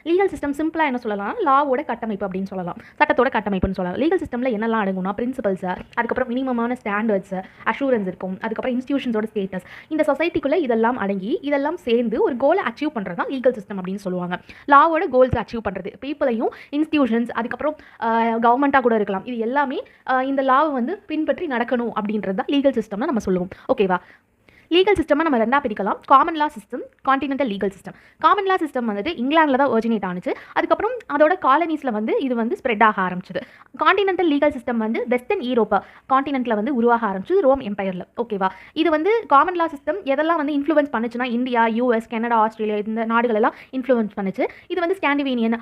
Legal system சிம்பிளாக என்ன சொல்லலாம், லாவோட கட்டமைப்பு அப்படின்னு சொல்லலாம், சட்டத்தோட கட்டமைப்புன்னு சொல்லலாம். லீகல் சிஸ்டமில் என்னெல்லாம் அடங்கும்னா பிரின்சிபல்ஸ், அதுக்கப்புறம் மினிமமான ஸ்டாண்டர்ட்ஸ், அஷூரன்ஸ் இருக்கும், அதுக்கப்புறம் இன்ஸ்டியூஷன்ஸோட ஸ்டேட்டஸ், இந்த சொசைட்டிக்குள்ளே இதெல்லாம் அடங்கி இதெல்லாம் சேர்ந்து ஒரு கோலை அச்சீவ் பண்ணுறது தான் லீகல் சிஸ்டம் அப்படின்னு சொல்லுவாங்க. லாவோட கோல்ஸ் அச்சீவ் பண்ணுறது, பீப்புளையும் இன்ஸ்டியூஷன்ஸ் அதுக்கப்புறம் கவர்மெண்ட்டாக கூட இருக்கலாம், இது எல்லாமே இந்த லாவை வந்து பின்பற்றி நடக்கணும் அப்படின்றது தான் லீகல் சிஸ்டம்னு நம்ம சொல்லுவோம். ஓகேவா? லீகல் சிஸ்டம் நம்ம ரெண்டாக பிரிக்கலாம், காமன் லா system, continental legal system. Common லா சிஸ்டம் வந்துட்டு இங்கிலாந்தில் தான் ஒரிஜினேட் ஆனிச்சு, அதுக்கப்புறம் அதோட காலனிஸில் வந்து இது வந்து ஸ்ப்ரெட் ஆக ஆரம்பிச்சது. கான்டினென்டல் லீகல் சிஸ்டம் வந்து வெஸ்டர்ன் யூரோப்பா கான்டினென்ட்டில் வந்து உருவாக ஆரம்பிச்சது, ரோம் எம்பையரில். ஓகேவா? இது வந்து காமன் லா சிஸ்டம் எதெல்லாம் வந்து இன்ஃப்ளூயன்ஸ் பண்ணுச்சுன்னா இந்தியா, யூஎஸ், கனடா, ஆஸ்திரேலியா இந்த நாடுகள் எல்லாம் இன்ஃப்ளூயன்ஸ் பண்ணுச்சு. இது வந்து ஸ்காண்டிவேனியன்,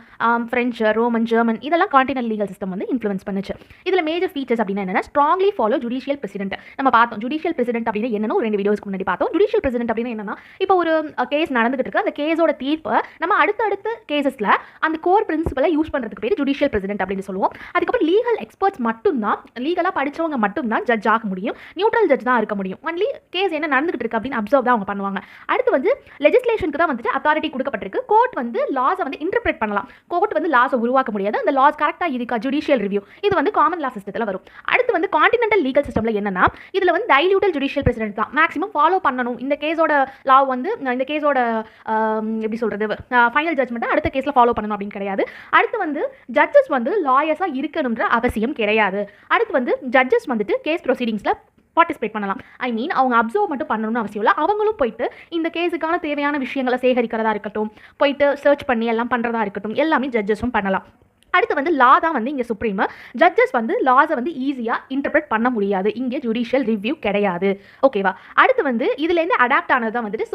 ஃப்ரெஞ்சு, ரோமன், ஜெர்மன் இதெல்லாம் கான்டினென்டல் லீகல் சிஸ்டம் வந்து இன்ஃப்ளூயன்ஸ் பண்ணுச்சு. இதில் மேஜர் ஃபீச்சர்ஸ் அப்படின்னா என்னன்னா, ஸ்ட்ராங்லி ஃபாலோ ஜுடிஷியல் பிரசிடென்ட். நம்ம பார்த்தோம் ஜுடிஷியல் பிரசிடென்ட் அப்படின்னு என்னன்னு ஒரு 2 வீடியோஸ்க்கு முன்னாடி பார்த்தோம். ஜுடிஷியல் பிரசிடென்ட் அப்படின்னு என்னன்னா, இப்போ ஒரு கேஸ் நடந்துகிட்டு இருக்கு, அந்த கேஸோட தீர்ப்பை நம்ம அடுத்த கேசஸ்ல அந்த கோர் பிரின்சிபலை யூஸ் பண்றதுக்கு பேர் ஜுடிஷியல் பிரசிடென்ட் அப்படின்னு சொல்லுவோம். அதுக்கப்புறம் லீகல் எக்ஸ்பர்ட்ஸ் மட்டும்தான், லீகலா படிச்சவங்க மட்டும்தான் ஜட்ஜ் ஆக முடியும், நியூட்ரல் ஜட்ஜ் தான் இருக்க முடியும். ஒன்லி கேஸ் என்ன நடந்துகிட்டு இருக்கு அப்படின்னு அப்சர்வ் தான் அவங்க பண்ணுவாங்க. அடுத்து வந்து லெஜிஸ்லேஷனுக்கு தான் வந்துட்டு அத்தாரிட்டி கொடுக்கப்பட்டிருக்கு. கோர்ட் வந்து லாஸை வந்து இன்டர்பிரேட் பண்ணலாம், கோர்ட் வந்து லாஸை உருவாக்க முடியாது, அந்த லாஸ் கரெக்டா இருக்கா ஜுடிஷியல் ரிவ்யூ, இது வந்து காமன் லா சிஸ்டத்தில் வரும். அடுத்து வந்து கான்டினென்டல் லீகல் சிஸ்டம்ல என்னன்னா, இதுல வந்து டைல்யூட்டல் ஜுடிஷியல் பிரசிடென்ட் தான் மேக்ஸிமம் ஃபாலோ பண்ணணும். இந்த கேஸோட லா வந்து இந்த கேஸோட எப்படி சொல்றது, ஃபைனல் ஜட்ஜ்மெண்ட் அடுத்த கேஸ்ல ஃபாலோ பண்ணணும் அப்படின்னு கிடையாது. அடுத்து வந்து ஜட்ஜஸ் வந்து லாயர்ஸா இருக்கணும்ன்ற அவசியம் கிடையாது. அடுத்து வந்து ஜட்ஜஸ் வந்துட்டு கேஸ் ப்ரொசீடிங்ஸ்ல பார்ட்டிசிபேட் பண்ணலாம். ஐ மீன் அவங்க அப்சர்வ் மட்டும் பண்ணணும்னு அவசியம் இல்லை, அவங்களும் போயிட்டு இந்த கேஸுக்கான தேவையான விஷயங்களை சேகரிக்கிறதா இருக்கட்டும், போயிட்டு சர்ச் பண்ணி எல்லாம் பண்ணுறதா இருக்கட்டும், எல்லாமே ஜட்ஜஸும் பண்ணலாம். அடுத்து வந்து லா தான் வந்து இங்கே சுப்ரீம். ஜட்ஜஸ் வந்து லாஸை வந்து ஈஸியாக இன்டர்பிரேட் பண்ண முடியாது, இங்கே ஜுடிஷியல் ரிவ்யூ கிடையாது. ஓகேவா? அடுத்து வந்து இதுலேருந்து அடாப்ட் ஆனது தான் வந்துட்டு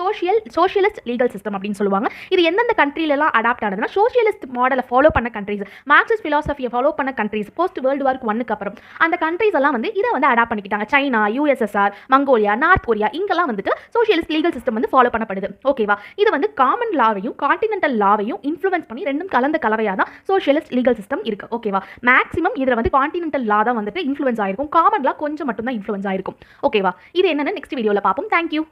சோஷியலிஸ்ட் லீகல் சிஸ்டம் அப்படின்னு சொல்லுவாங்க. இது எந்தெந்த கண்ட்ரிலெலாம் அடாப்ட் ஆனதுன்னா, சோஷியலிஸ்ட் மாடலை ஃபாலோ பண்ண கண்ட்ரீஸ், மார்க்சிஸ்ட் ஃபிலாசபியை ஃபாலோ பண்ண கண்ட்ரீஸ், போஸ்ட் வேர்ல்டு வார் 1க்கு அப்புறம் அந்த கண்ட்ரீஸ் எல்லாம் வந்து இதை வந்து அடாப்ட் பண்ணிக்கிட்டாங்க. China, USSR, Mongolia, north Korea, இங்கெல்லாம் வந்துட்டு சோஷியலிஸ்ட் லீகல் சிஸ்டம் வந்து ஃபாலோ பண்ணப்படுது. ஓகேவா? இது வந்து காமன் லாவையும் கான்டினென்டல் லாவையும் இன்ஃப்ளூயன்ஸ் பண்ணி ரெண்டும் கலந்த கலவையாக தான் சோஷியலிஸ்ட் லீகல் சிஸ்டம் இருக்கு. ஓகேவா? மேக்ஸிமம் இதுல வந்து கான்டினென்டல் லா தான் வந்துட்டு இன்ஃப்ளூயன்ஸ் ஆயிருக்கும், காமன் லா கொஞ்சம் மட்டும் தான் இன்ஃப்ளூயன்ஸ் ஆயிருக்கும். ஓகேவா? இது என்னன்னு நெக்ஸ்ட் வீடியோல பார்ப்போம். தேங்க்யூ.